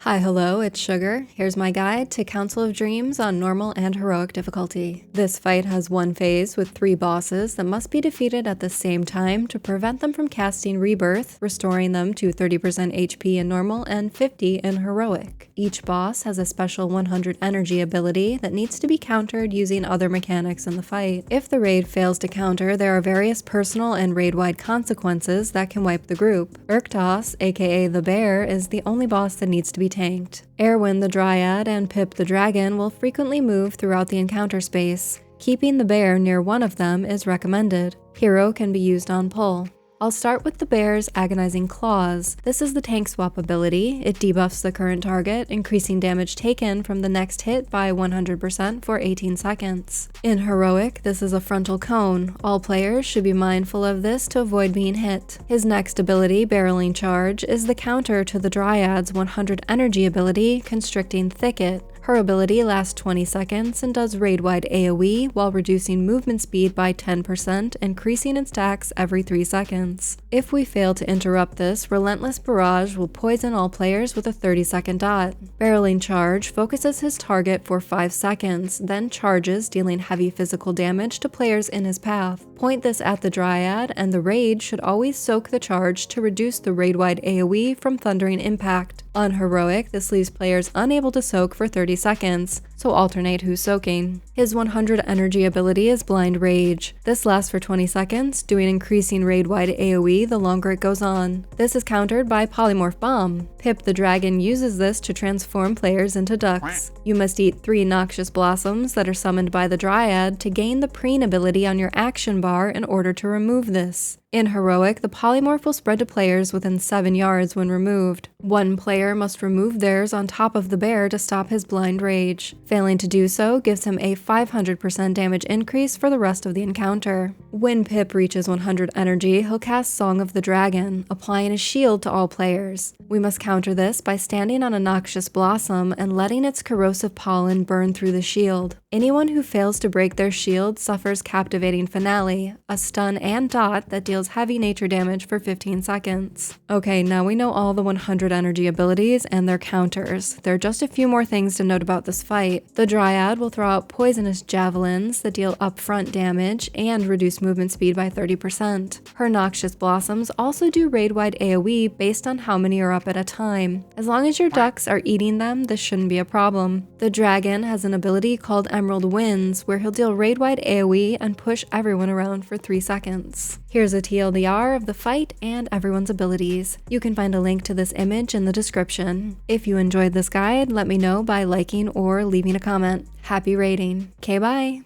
Hi, hello, it's Sugar. Here's my guide to Council of Dreams on normal and heroic difficulty. This fight has one phase with 3 bosses that must be defeated at the same time to prevent them from casting Rebirth, restoring them to 30% HP in normal and 50 in heroic. Each boss has a special 100 energy ability that needs to be countered using other mechanics in the fight. If the raid fails to counter, there are various personal and raid-wide consequences that can wipe the group. Urctos, aka the bear, is the only boss that needs to be tanked. Aerwynn the Dryad and Pip the Dragon will frequently move throughout the encounter space. Keeping the bear near one of them is recommended. Hero can be used on pull. I'll start with the bear's Agonizing Claws. This is the tank swap ability. It debuffs the current target, increasing damage taken from the next hit by 100% for 18 seconds. In heroic, this is a frontal cone. All players should be mindful of this to avoid being hit. His next ability, Barreling Charge, is the counter to the Dryad's 100 energy ability, Constricting Thicket. Her ability lasts 20 seconds and does raid-wide AoE while reducing movement speed by 10%, increasing in stacks every 3 seconds. If we fail to interrupt this, Relentless Barrage will poison all players with a 30-second dot. Barreling Charge focuses his target for 5 seconds, then charges, dealing heavy physical damage to players in his path. Point this at the Dryad, and the raid should always soak the charge to reduce the raid-wide AoE from Thundering Impact. On heroic, this leaves players unable to soak for 30 seconds, so alternate who's soaking. His 100 energy ability is Blind Rage. This lasts for 20 seconds, doing increasing raid-wide AoE the longer it goes on. This is countered by Polymorph Bomb. Pip the Dragon uses this to transform players into ducks. You must eat 3 Noxious blossoms that are summoned by the Dryad to gain the Preen ability on your action bar in order to remove this. In heroic, the polymorph will spread to players within 7 yards when removed. One player must remove theirs on top of the bear to stop his blind rage. Failing to do so gives him a 500% damage increase for the rest of the encounter. When Pip reaches 100 energy, he'll cast Song of the Dragon, applying a shield to all players. We must counter this by standing on a Noxious blossom and letting its corrosive pollen burn through the shield. Anyone who fails to break their shield suffers Captivating Finale, a stun and dot that deals heavy nature damage for 15 seconds. Okay, now we know all the 100 energy abilities and their counters. There are just a few more things to note about this fight. The Dryad will throw out poisonous javelins that deal upfront damage and reduce movement speed by 30%. Her Noxious blossoms also do raid-wide AoE based on how many are up at a time. As long as your ducks are eating them, this shouldn't be a problem. The dragon has an ability called Emerald Winds, where he'll deal raid-wide AoE and push everyone around for 3 seconds. Here's a TLDR of the fight and everyone's abilities. You can find a link to this image in the description. If you enjoyed this guide, let me know by liking or leaving a comment. Happy raiding. Okay, bye!